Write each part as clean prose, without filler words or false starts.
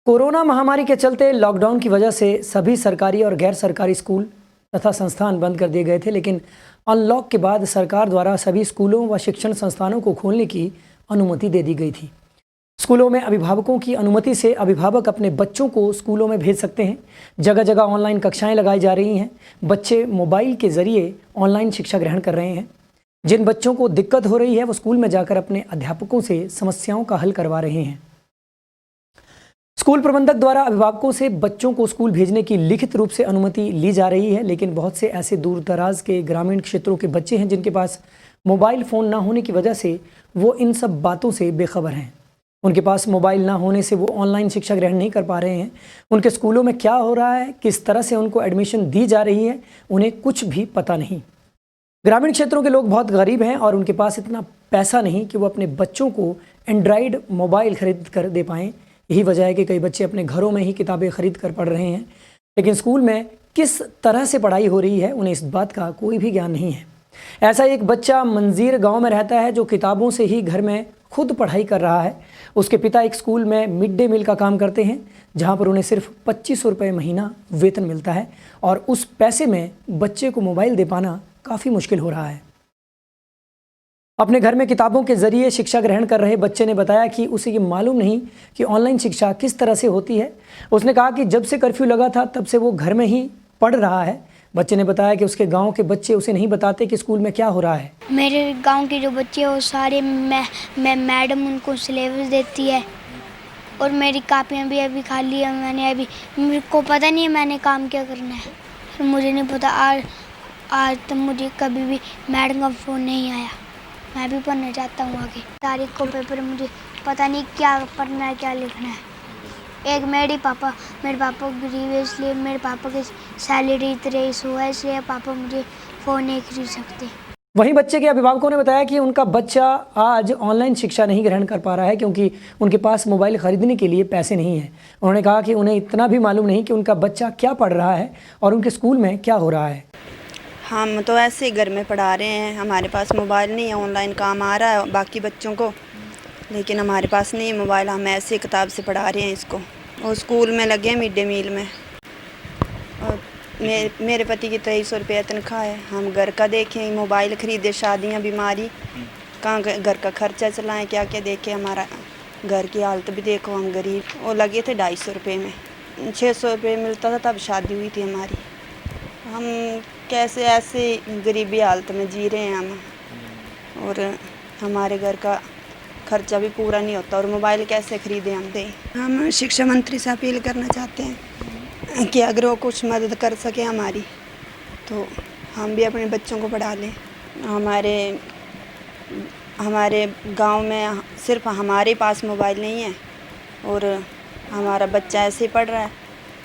Corona महामारी के चलते लॉकडाउन की वजह से सभी सरकारी और गैर सरकारी स्कूल तथा संस्थान बंद कर दिए गए थे, लेकिन अनलॉक के बाद सरकार द्वारा सभी स्कूलों व शिक्षण संस्थानों को खोलने की अनुमति दे दी गई थी। स्कूलों में अभिभावकों की अनुमति से अभिभावक अपने बच्चों को स्कूलों में भेज सकते हैं। जगह जगह ऑनलाइन कक्षाएं लगाई जा रही हैं। बच्चे मोबाइल के जरिए ऑनलाइन शिक्षा ग्रहण कर रहे हैं। जिन बच्चों को दिक्कत हो रही है वो स्कूल में जाकर अपने अध्यापकों से समस्याओं का हल करवा रहे हैं। स्कूल प्रबंधक द्वारा अभिभावकों से बच्चों को स्कूल भेजने की लिखित रूप से अनुमति ली जा रही है, लेकिन बहुत से ऐसे दूर दराज के ग्रामीण क्षेत्रों के बच्चे हैं जिनके पास मोबाइल फ़ोन ना होने की वजह से वो इन सब बातों से बेखबर हैं। उनके पास मोबाइल ना होने से वो ऑनलाइन शिक्षा ग्रहण नहीं कर पा रहे हैं। उनके स्कूलों में क्या हो रहा है, किस तरह से उनको एडमिशन दी जा रही है, उन्हें कुछ भी पता नहीं। ग्रामीण क्षेत्रों के लोग बहुत गरीब हैं और उनके पास इतना पैसा नहीं कि वो अपने बच्चों को एंड्रॉयड मोबाइल खरीद कर दे पाएँ। यही वजह है कि कई बच्चे अपने घरों में ही किताबें खरीद कर पढ़ रहे हैं, लेकिन स्कूल में किस तरह से पढ़ाई हो रही है उन्हें इस बात का कोई भी ज्ञान नहीं है। ऐसा एक बच्चा मंजीर गांव में रहता है जो किताबों से ही घर में खुद पढ़ाई कर रहा है। उसके पिता एक स्कूल में मिड डे मील का काम करते हैं, जहां पर उन्हें सिर्फ 2500 रुपये महीना वेतन मिलता है और उस पैसे में बच्चे को मोबाइल दे पाना काफ़ी मुश्किल हो रहा है। अपने घर में किताबों के जरिए शिक्षा ग्रहण कर रहे बच्चे ने बताया कि उसे ये मालूम नहीं कि ऑनलाइन शिक्षा किस तरह से होती है। उसने कहा कि जब से कर्फ्यू लगा था तब से वो घर में ही पढ़ रहा है। बच्चे ने बताया कि उसके गांव के बच्चे उसे नहीं बताते कि स्कूल में क्या हो रहा है। मेरे गांव के जो बच्चे हैं वो सारे मैडम उनको सिलेबस देती है और मेरी कापियाँ भी अभी खाली है। मैंने मेरे को पता नहीं है मैंने काम क्या करना है। मुझे नहीं पता, आज तक मुझे कभी भी मैडम का फ़ोन नहीं आया। मैं भी पढ़ना चाहता हूँ आगे। तारीख को पेपर मुझे पता नहीं क्या पढ़ना है, क्या लिखना है। एक मेरे पापा गरीब है, इसलिए मेरे पापा की सैलरी 2300 है, इसलिए पापा मुझे फ़ोन नहीं खरीद सकते। वहीं बच्चे के अभिभावकों ने बताया कि उनका बच्चा आज ऑनलाइन शिक्षा नहीं ग्रहण कर पा रहा है क्योंकि उनके पास मोबाइल खरीदने के लिए पैसे नहीं हैं। उन्होंने कहा कि उन्हें इतना भी मालूम नहीं कि उनका बच्चा क्या पढ़ रहा है और उनके स्कूल में क्या हो रहा है। हम तो ऐसे ही घर में पढ़ा रहे हैं, हमारे पास मोबाइल नहीं है। ऑनलाइन काम आ रहा है बाकी बच्चों को, लेकिन हमारे पास नहीं है मोबाइल। हम ऐसे किताब से पढ़ा रहे हैं इसको और स्कूल में लगे हैं मिड डे मील में। और मेरे पति की 2300 रुपये तनख्वाह है। हम घर का देखें, मोबाइल ख़रीदे, शादियाँ, बीमारी, कहाँ घर का खर्चा चलाएँ, क्या क्या देखें। हमारा घर की हालत भी देखो, हम गरीब। और लगे थे 250 रुपये में, 600 रुपये मिलता था तब शादी हुई थी हमारी। हम कैसे ऐसे गरीबी हालत में जी रहे हैं हम, और हमारे घर का खर्चा भी पूरा नहीं होता और मोबाइल कैसे ख़रीदें हम दें। हम शिक्षा मंत्री से अपील करना चाहते हैं कि अगर वो कुछ मदद कर सके हमारी, तो हम भी अपने बच्चों को पढ़ा लें। हमारे गांव में सिर्फ हमारे पास मोबाइल नहीं है और हमारा बच्चा ऐसे ही पढ़ रहा है।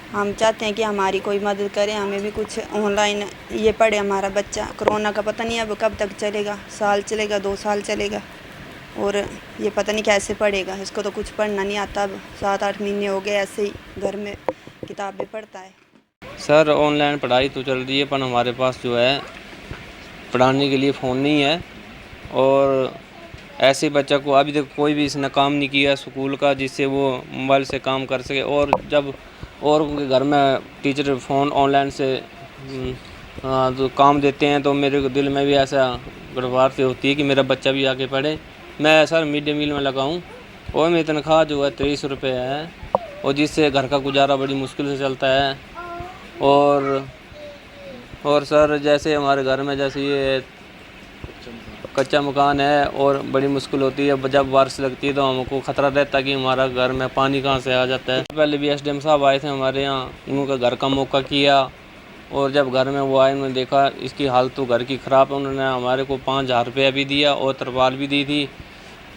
हम चाहते हैं कि हमारी कोई मदद करे, हमें भी कुछ ऑनलाइन ये पढ़े हमारा बच्चा। कोरोना का पता नहीं अब कब तक चलेगा, साल चलेगा, 2 साल चलेगा, और ये पता नहीं कैसे पढ़ेगा। इसको तो कुछ पढ़ना नहीं आता। अब 7-8 महीने हो गए ऐसे ही घर में किताबें पढ़ता है। सर ऑनलाइन पढ़ाई तो चल रही है, पर हमारे पास जो है पढ़ाने के लिए फ़ोन नहीं है और ऐसे बच्चा को अभी तक कोई भी इसने काम नहीं किया स्कूल का जिससे वो मोबाइल से काम कर सके। और जब और उनके घर में टीचर फ़ोन ऑनलाइन से तो काम देते हैं तो मेरे दिल में भी ऐसा गड़बड़ से होती है कि मेरा बच्चा भी आके पढ़े। मैं सर मिड डे मील में लगा हूँ और मेरी तनख्वाह जो है 2300 रुपये है और जिससे घर का गुजारा बड़ी मुश्किल से चलता है। और सर जैसे हमारे घर में जैसे ये कच्चा मकान है और बड़ी मुश्किल होती है। जब बारिश लगती है तो हमको ख़तरा रहता है कि हमारा घर में पानी कहाँ से आ जाता है। पहले भी एसडीएम साहब आए थे हमारे यहाँ, उनका घर का मौका किया और जब घर में वो आए उन्होंने देखा इसकी हालत तो घर की ख़राब है। उन्होंने हमारे को 5000 रुपया भी दिया और तरपाल भी दी थी।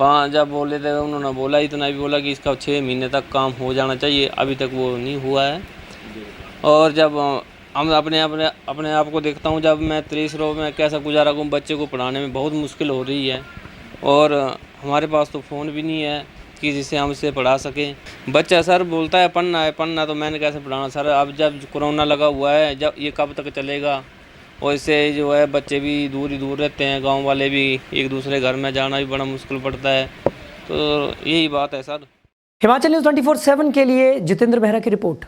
जब बोले थे उन्होंने बोला इतना भी बोला कि इसका 6 महीने तक काम हो जाना चाहिए, अभी तक वो नहीं हुआ है। और जब हम अपने आप को देखता हूँ, जब मैं 23 रुपये में कैसा गुजारा करूँ, बच्चे को पढ़ाने में बहुत मुश्किल हो रही है और हमारे पास तो फ़ोन भी नहीं है कि जिससे हम इसे पढ़ा सकें। बच्चा सर बोलता है पढ़ना, तो मैंने कैसे पढ़ाना सर। अब जब कोरोना लगा हुआ है, जब ये कब तक चलेगा। और इससे जो है बच्चे भी दूर ही दूर रहते हैं, गाँव वाले भी एक दूसरे घर में जाना भी बड़ा मुश्किल पड़ता है। तो यही बात है सर। हिमाचल न्यूज़ 24/7 के लिए जितेंद्र बेहरा की रिपोर्ट।